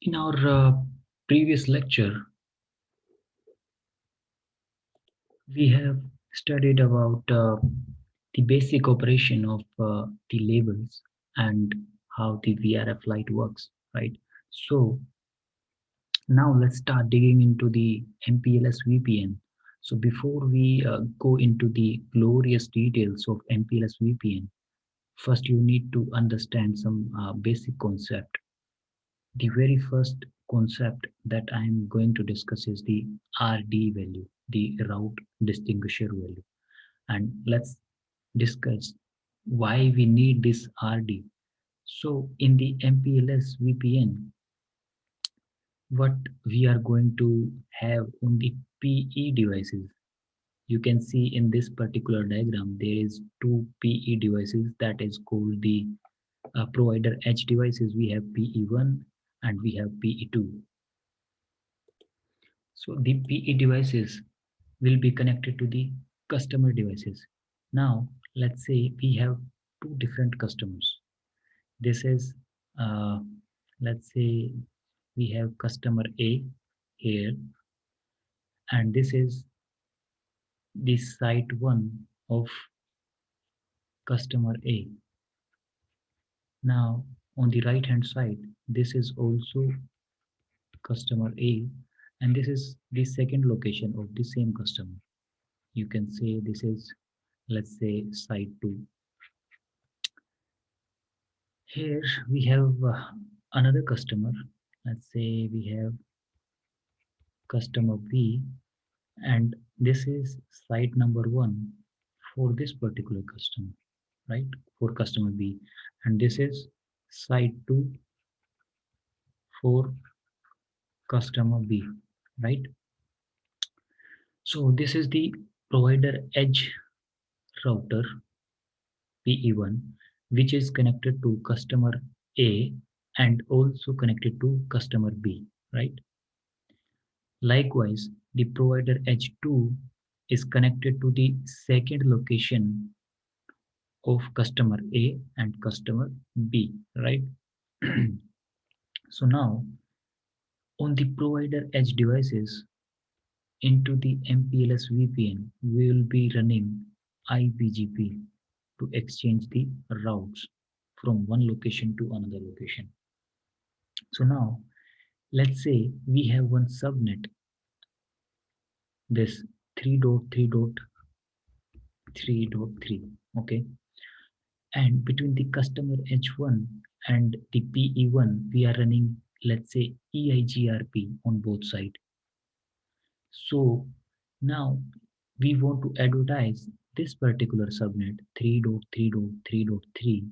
In our previous lecture, we have studied about the basic operation of the labels and how the VRF light works, right? So now let's start digging into the MPLS VPN. So before we go into the glorious details of MPLS VPN, first you need to understand some basic concept. The very first concept that I am going to discuss is the RD value, the route distinguisher value. And let's discuss why we need this RD. So in the MPLS VPN, what we are going to have on the PE devices. You can see in this particular diagram, there is two PE devices that is called the provider edge devices. We have PE1 and we have PE2. So the PE devices will be connected to the customer devices. Now, let's say we have two different customers. This is, uh, let's say we have customer A here, and this is the site one of customer A. Now, on the right hand side, this is also customer A, and this is the second location of the same customer. You can say this is, let's say, site 2. Here we have another customer. Let's say we have customer B, and this is site number 1 for this particular customer, right? For customer B, and this is site 2 for customer B, right? So this is the provider edge router PE1, which is connected to customer A and also connected to customer B, right? Likewise, the provider edge 2 is connected to the second location of customer A and customer B, right? So now on the provider edge devices into the MPLS VPN, we will be running IBGP to exchange the routes from one location to another location. So now let's say we have one subnet, this 3.3.3.3, okay? And between the customer H1 and the PE1, we are running, let's say, EIGRP on both sides. So now we want to advertise this particular subnet 3.3.3.3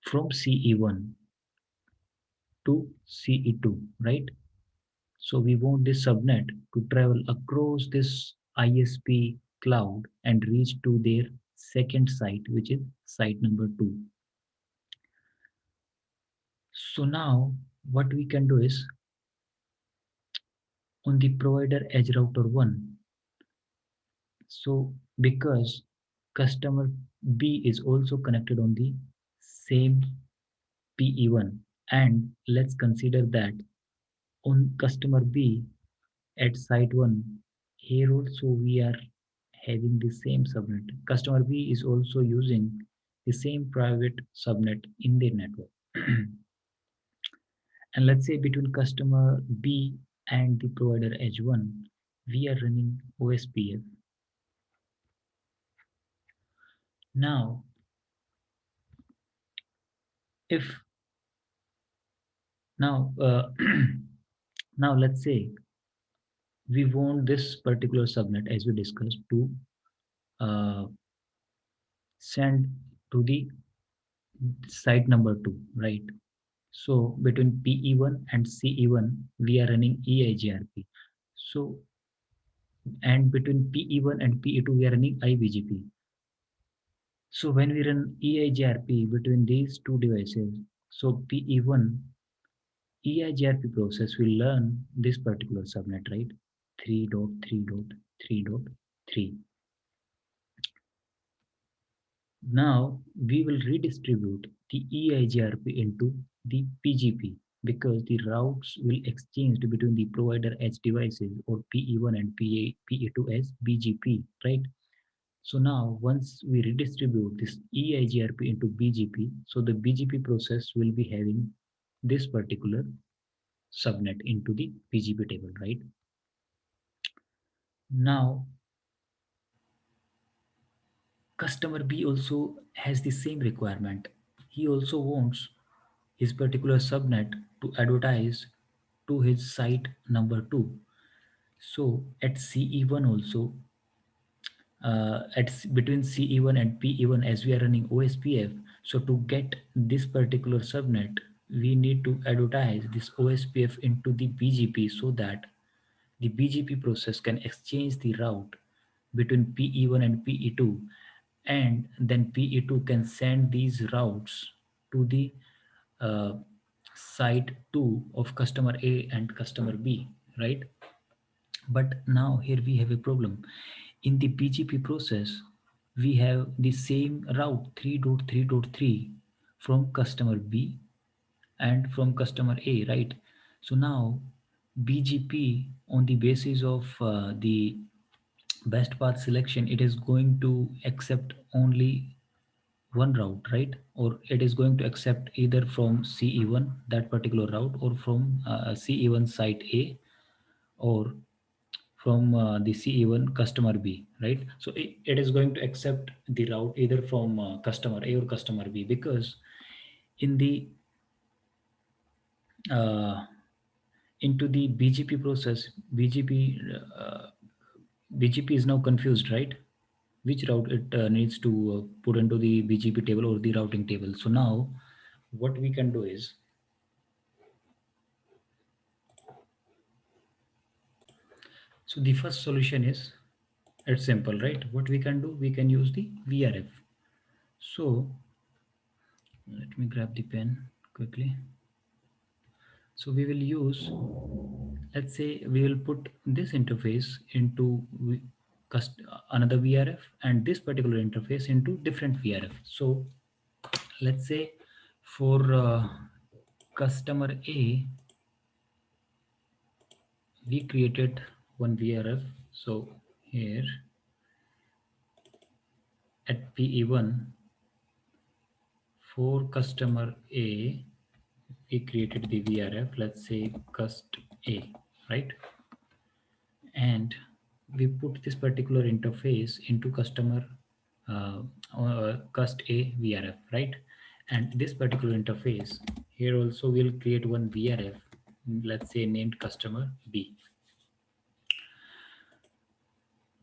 from CE1 to CE2, right? So we want this subnet to travel across this ISP cloud and reach to their second site, which is site number 2. So now what we can do is on the provider edge router 1. So because customer B is also connected on the same PE1, and let's consider that on customer B at site 1, here also we are having the same subnet. Customer B is also using the same private subnet in their network. And let's say between customer B and the provider edge 1, we are running OSPF. Now, if now now let's say we want this particular subnet as we discussed to uh, send to the site number 2, right? So between PE1 and CE1, we are running EIGRP. So, and between PE1 and PE2, we are running IBGP. So when we run EIGRP between these two devices, so PE1 EIGRP process will learn this particular subnet, right? 3.3.3.3. Now we will redistribute the EIGRP into the PGP. because the routes will exchange between the provider edge devices or PE1 and PE2 as BGP, right? So now once we redistribute this EIGRP into BGP, so the BGP process will be having this particular subnet into the BGP table, right? Now customer B also has the same requirement. He also wants his particular subnet to advertise to his site number 2. So at CE1 also, between CE1 and PE1, as we are running OSPF, so to get this particular subnet, we need to advertise this OSPF into the BGP so that the BGP process can exchange the route between PE1 and PE2, and then PE2 can send these routes to the uh, site 2 of customer A and customer B, right? But now here we have a problem. In the BGP process, we have the same route 3.3.3 from customer B and from customer A, right? So now BGP, on the basis of the best path selection, it is going to accept only one route, right? Or it is going to accept either from CE1, that particular route, or from CE1 site A, or from the CE1 customer B, right? So it is going to accept the route either from customer A or customer B, because in the uh, into the BGP process, BGP is now confused, right? Which route it needs to put into the BGP table or the routing table. So now what we can do is, so the first solution is, it's simple, right? What we can do, we can use the VRF. So let me grab the pen quickly. So we will use, let's say we will put this interface into another VRF, and this particular interface into different VRF. So let's say for customer A, we created one VRF. So here at PE1 for customer A, we created the VRF, let's say cust A, right? And we put this particular interface into customer uh, cust A VRF, right? And this particular interface here also will create one VRF, let's say named customer B.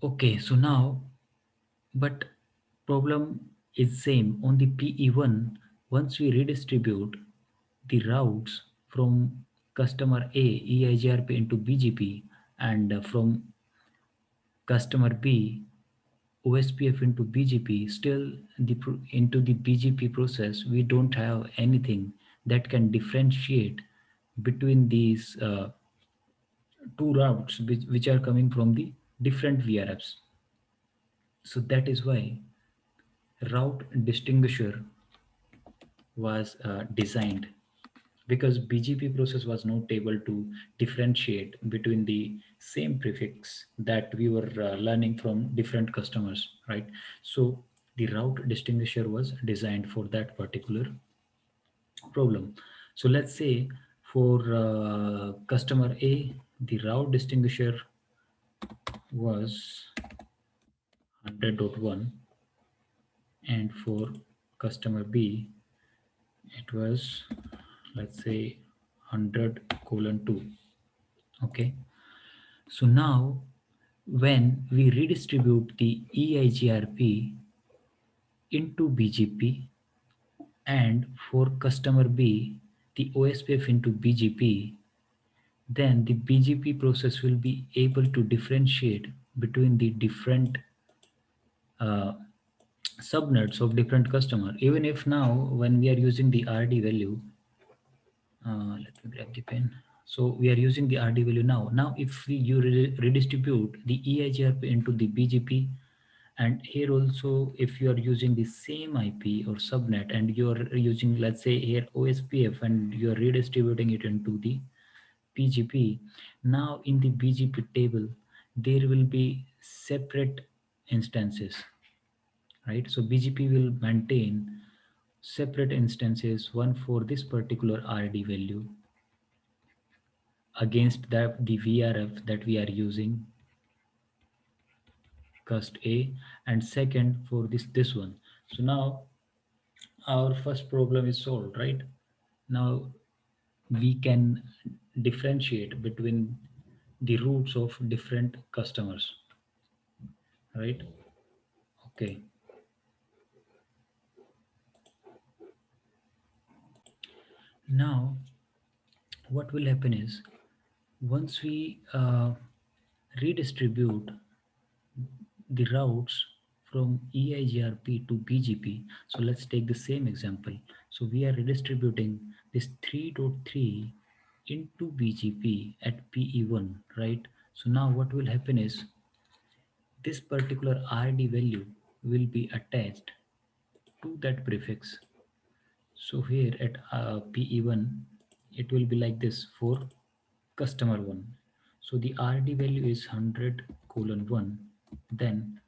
Okay, so now, but problem is same on the PE1. Once we redistribute the routes from customer A EIGRP into BGP, and from customer B OSPF into BGP, still into the BGP process, we don't have anything that can differentiate between these two routes which are coming from the different VRFs. So that is why route distinguisher was designed, because BGP process was not able to differentiate between the same prefix that we were learning from different customers, right? So the route distinguisher was designed for that particular problem. So let's say for customer A, the route distinguisher was 100.1, and for customer B, it was, let's say, 100 colon 2. Okay. So now when we redistribute the EIGRP into BGP, and for customer B the OSPF into BGP, then the BGP process will be able to differentiate between the different uh, subnets of different customer. Even if now when we are using the RD value, let me grab the pen. So we are using the RD value now. Now if you redistribute the EIGRP into the BGP And here also, if you are using the same IP or subnet and you're using, let's say here OSPF, and you're redistributing it into the BGP, now in the BGP table, there will be separate instances, right? So BGP will maintain separate instances, one for this particular RD value against the VRF that we are using, cust A, and second for this one. So now our first problem is solved, right? Now we can differentiate between the routes of different customers, right? Okay. Now what will happen is, once we redistribute the routes from EIGRP to BGP. So let's take the same example. So we are redistributing this 3.3 into BGP at PE1, right? So now what will happen is, this particular RD value will be attached to that prefix. So here at PE1, it will be like this for customer 1. So the RD value is 100 colon 1. Then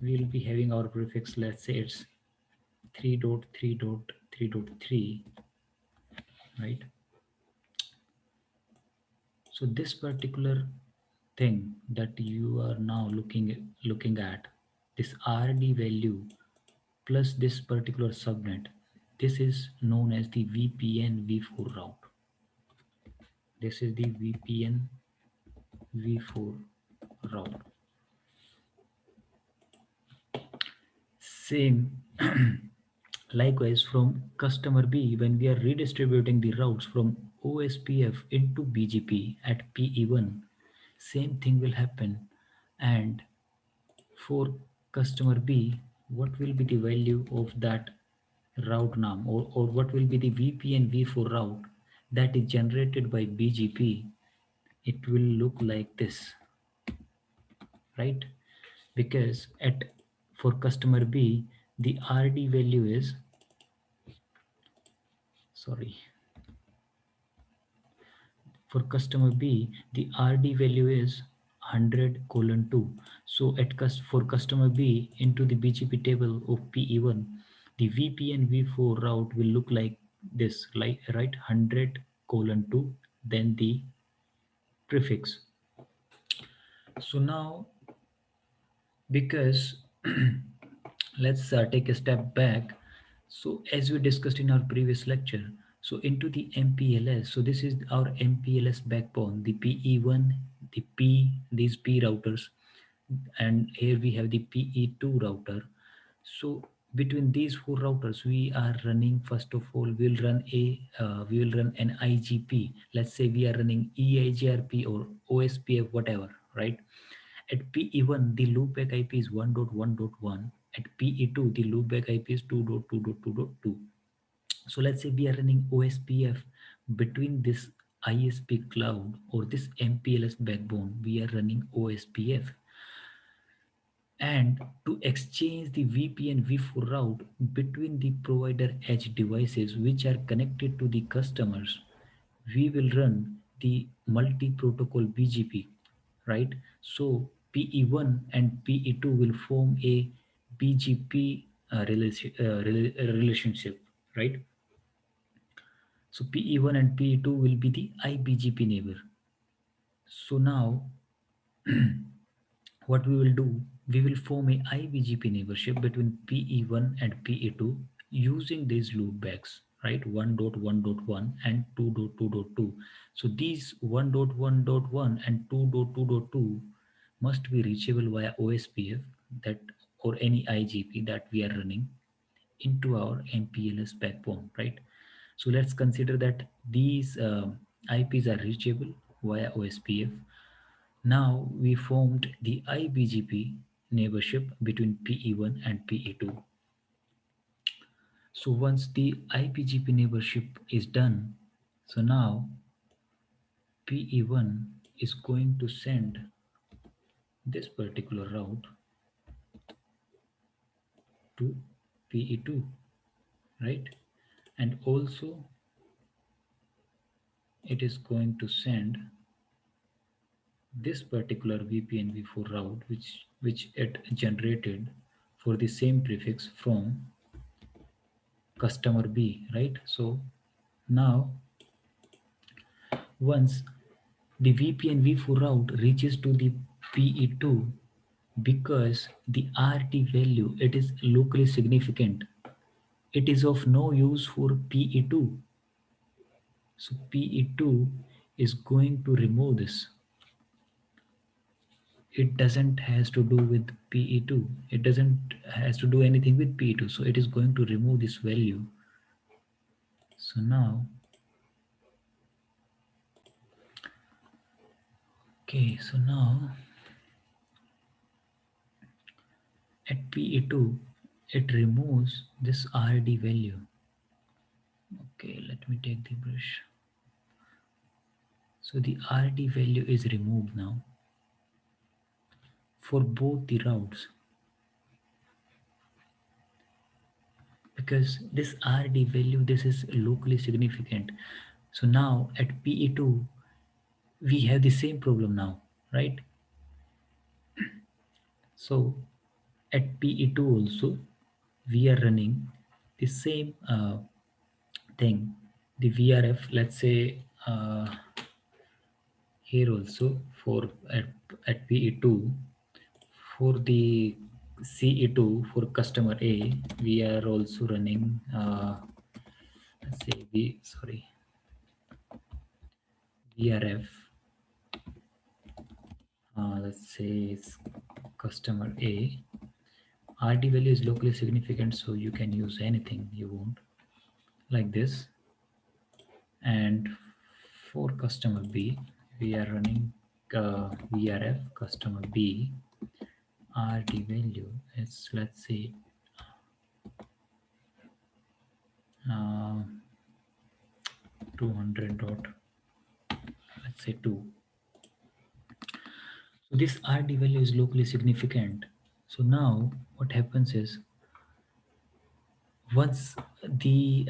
we will be having our prefix, let's say it's 3.3.3.3, right? So this particular thing that you are now looking at, this RD value plus this particular subnet, this is known as the VPN v4 route. This is the VPN v4 route. Same. Likewise, from customer B, when we are redistributing the routes from OSPF into BGP at PE1, same thing will happen. And for customer B, what will be the value of that route name, or what will be the VPN v4 route that is generated by BGP? It will look like this, right? Because at for customer B, the RD value is, sorry, for customer B, the RD value is 100 colon 2. So for customer B into the BGP table of PE1, the VPN v4 route will look like this, like, right, 100 colon 2, then the prefix. So now, because let's take a step back. So as we discussed in our previous lecture, so into the MPLS, so this is our MPLS backbone, the PE1, the these P routers, and here we have the PE2 router. So between these four routers, we are running, first of all, we will run an IGP. Let's say we are running EIGRP or OSPF, whatever, right? At PE1, the loopback IP is 1.1.1. At PE2, the loopback IP is 2.2.2.2. So let's say we are running OSPF between this ISP cloud or this MPLS backbone, we are running OSPF. And to exchange the VPN v4 route between the provider edge devices which are connected to the customers, we will run the multi-protocol BGP, right? So PE1 and PE2 will form a BGP relationship, right? So PE1 and PE2 will be the IBGP neighbor. So now what we will do, we will form a IBGP neighborship between PE1 and PE2 using these loopbacks, right? 1.1.1 and 2.2.2. So these 1.1.1 and 2.2.2 must be reachable via OSPF, that, or any IGP that we are running into our MPLS backbone, right? So let's consider that these IPs are reachable via OSPF. Now we formed the IBGP neighborship between PE1 and PE2. So once the IBGP neighborship is done, so now PE1 is going to send this particular route to PE2, right? And also it is going to send this particular VPNv4 route which it generated for the same prefix from customer B, right? So now once the VPN v4 route reaches to the PE2, because the RT value it is locally significant, it is of no use for PE2. So PE2 is going to remove this. It doesn't has to do with PE2. It doesn't has to do anything with PE2. So it is going to remove this value. So now, okay, so now at PE2, it removes this RD value. Okay, let me take the brush. So the RD value is removed now for both the routes, because this RD value, this is locally significant. So now at PE2, we have the same problem now, right? So at PE2 also, we are running the same thing. The VRF, let's say here also for at PE2, for the CE2 for customer A, we are also running, let's say VRF, let's say it's customer A. RD value is locally significant, so you can use anything you want like this. And for customer B, we are running VRF customer B. RD value is, let's say, uh, 200 dot, let's say 2. So this RD value is locally significant. So now what happens is, once the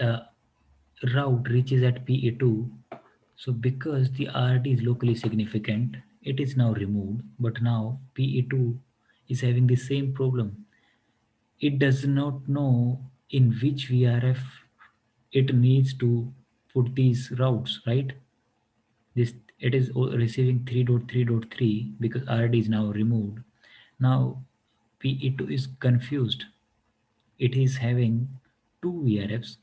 route reaches at PA2, so because the RD is locally significant, it is now removed, but now PA2 is having the same problem. It does not know in which VRF it needs to put these routes, right? This it is receiving 3.3.3 because RD is now removed. Now PE2 is confused. It is having two VRFs,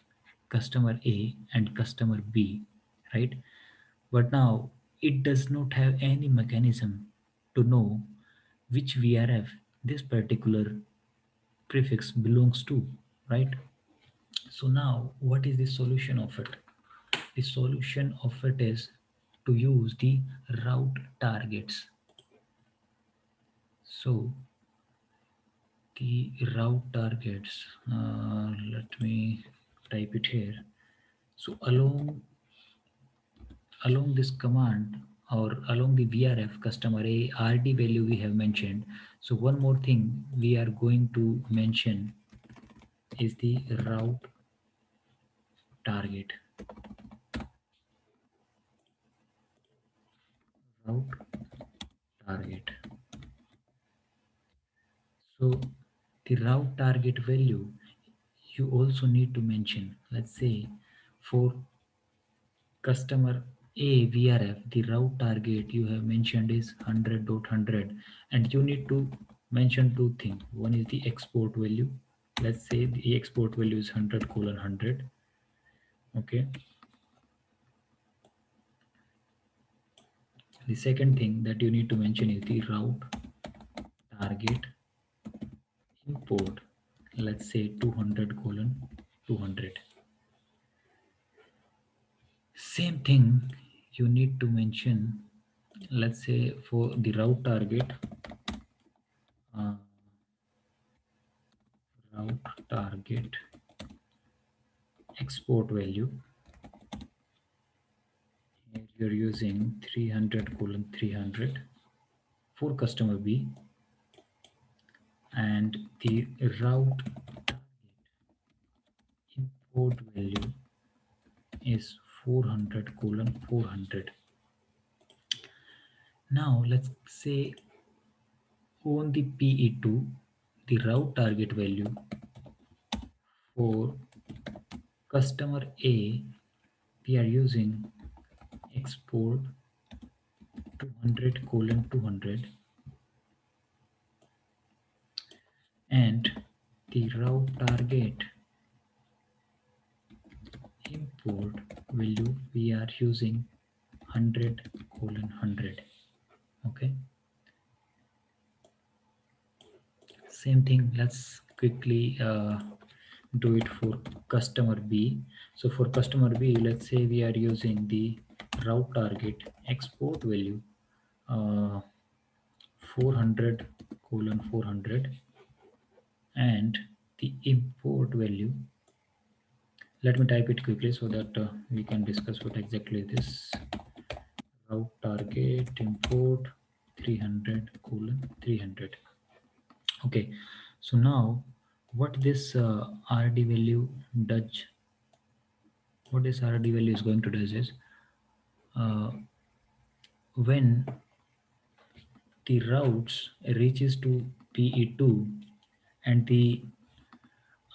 customer A and customer B, right? But now it does not have any mechanism to know which VRF this particular prefix belongs to, right? So now what is the solution of it? The solution of it is to use the route targets. So the route targets, let me type it here. So along this command, or along the VRF customer A RD value we have mentioned. So one more thing we are going to mention is the route target. Route target. So the route target value you also need to mention. Let's say for customer A VRF, the route target you have mentioned is 100.100, and you need to mention two things. One is the export value. Let's say the export value is 100:100. Okay. The second thing that you need to mention is the route target import. Let's say 200:200. Same thing you need to mention. Let's say for the route target, uh, route target export value, here you're using 300:300 for customer B, and the route port value is 400 colon 400. Now let's say on the PE2, the route target value for customer A, we are using export 200 colon 200, and the route target import value we are using 100 colon 100. Okay, same thing. Let's quickly do it for customer B. So for customer B, let's say we are using the route target export value, 400 colon 400, and the import value, let me type it quickly so that we can discuss what exactly this route target import 300 colon 300. Okay, so now what this RD value does, what this RD value is going to do is uh, when the routes reaches to PE2 and the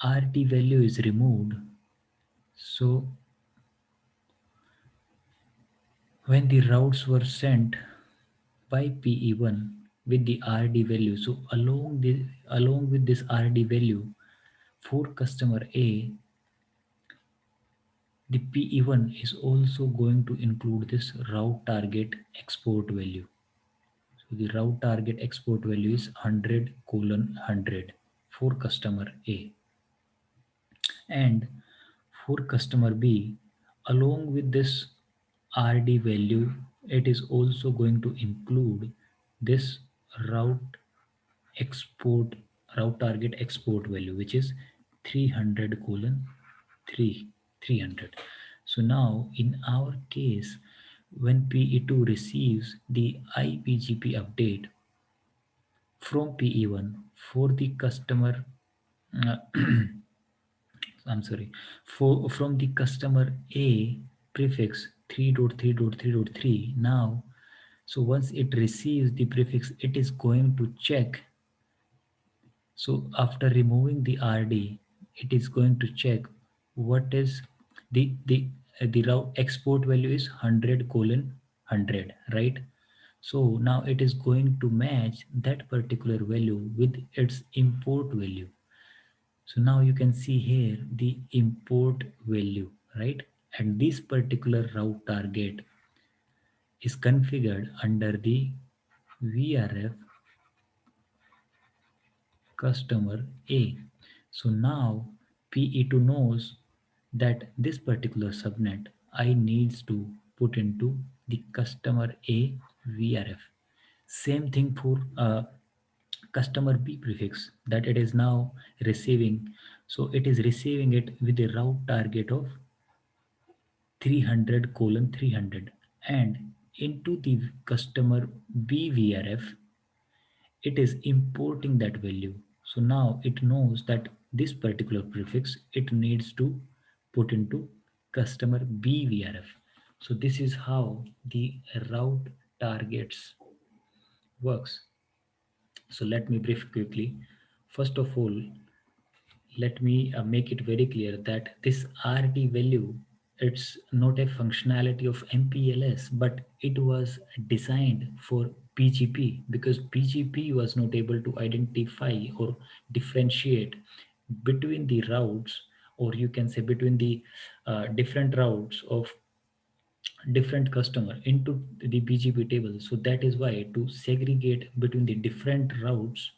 RT value is removed, so when the routes were sent by PE1 with the RD value, so along with this RD value for customer A, the PE1 is also going to include this route target export value. So the route target export value is 100 colon 100 for customer A. And for customer B, along with this RD value, it is also going to include this route export route target export value, which is 300 colon 3 300. So now in our case, when PE2 receives the IPGP update from PE1 for the customer, uh, I'm sorry, for from the customer A prefix 3.3.3.3. Now, so once it receives the prefix, it is going to check. So after removing the RD, it is going to check what is the route export value is 100 colon 100, right? So now it is going to match that particular value with its import value. So now you can see here the import value, right? And this particular route target is configured under the VRF customer A. So now PE2 knows that this particular subnet I needs to put into the customer A VRF. Same thing for customer B prefix that it is now receiving. So it is receiving it with a route target of 300 colon 300, and into the customer B VRF it is importing that value. So now it knows that this particular prefix it needs to put into customer BVRF. So this is how the route targets works. So let me brief quickly. First of all, let me make it very clear that this RD value, it's not a functionality of MPLS, but it was designed for PGP because PGP was not able to identify or differentiate between the routes, or you can say between the different routes of different customer into the BGP table. So that is why to segregate between the different routes,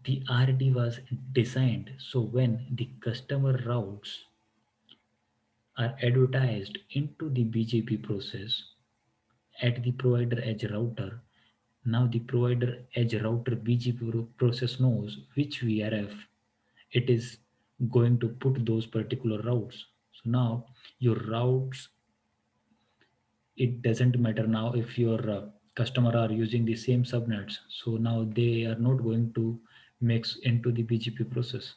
the RD was designed so when the customer routes are advertised into the BGP process at the provider edge router, now the provider edge router BGP process knows which VRF it is going to put those particular routes. So now your routes, it doesn't matter now if your customer are using the same subnets. So now they are not going to mix into the BGP process.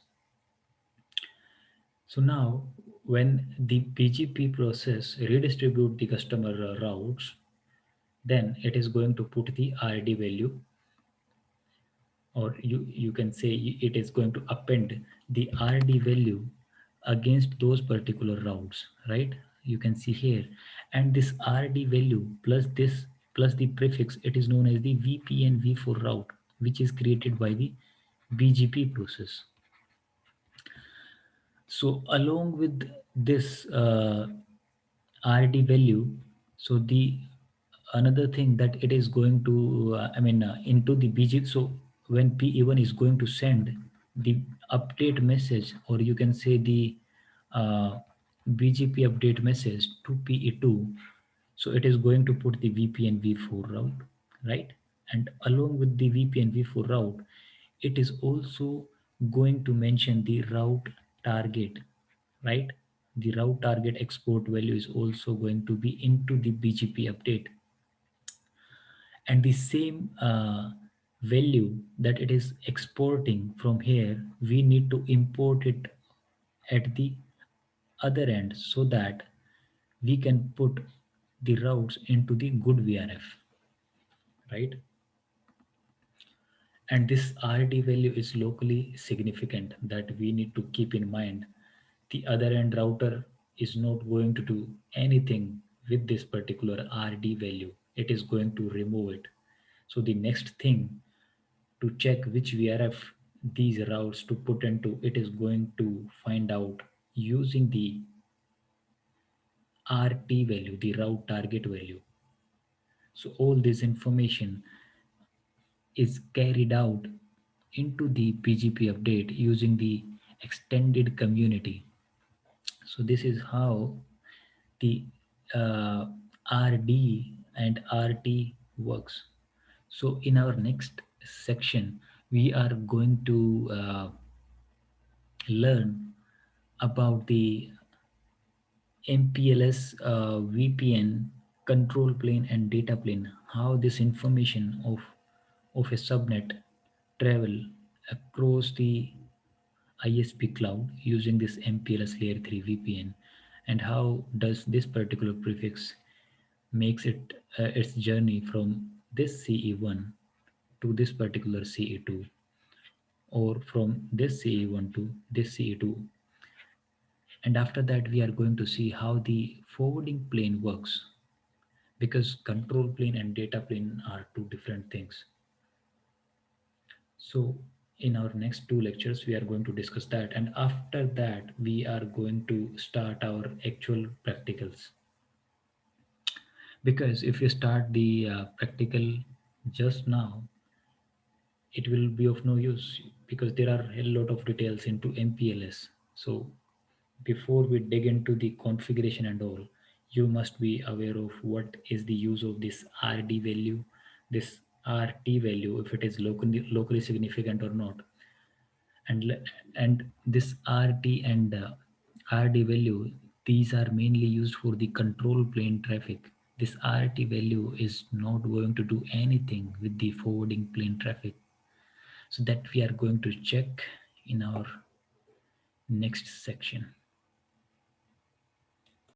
So now when the BGP process redistribute the customer routes, then it is going to put the RD value, or you can say it is going to append the RD value against those particular routes, right? You can see here, and this RD value plus this plus the prefix, it is known as the VPN v4 route, which is created by the BGP process. So along with this RD value, so the another thing that it is going to into the BG. So when PE1 is going to send the update message, or you can say the uh, BGP update message to PE2, so it is going to put the VPN v4 route, right? And along with the VPN v4 route, it is also going to mention the route target, right? The route target export value is also going to be into the BGP update, and the same value that it is exporting from here, we need to import it at the other end so that we can put the routes into the good VRF, right? And this RD value is locally significant that we need to keep in mind. The other end router is not going to do anything with this particular RD value. It is going to remove it. So the next thing to check which VRF these routes to put into, it is going to find out using the RT value, the route target value. So all this information is carried out into the PGP update using the extended community. So this is how the uh, RD and RT works. So in our next section, we are going to learn about the MPLS VPN control plane and data plane, how this information of a subnet travel across the ISP cloud using this MPLS layer 3 VPN, and how does this particular prefix makes it its journey from this CE1 to this particular CE2, or from this CE1 to this CE2. And after that we are going to see how the forwarding plane works, because control plane and data plane are two different things. So in our next two lectures we are going to discuss that, and after that we are going to start our actual practicals. Because if you start the practical just now, it will be of no use, because there are a lot of details into MPLS. So before we dig into the configuration and all, you must be aware of what is the use of this RD value, this RT value, if it is locally significant or not, and and this RT and RD value, these are mainly used for the control plane traffic. This RT value is not going to do anything with the forwarding plane traffic. So that we are going to check in our next section.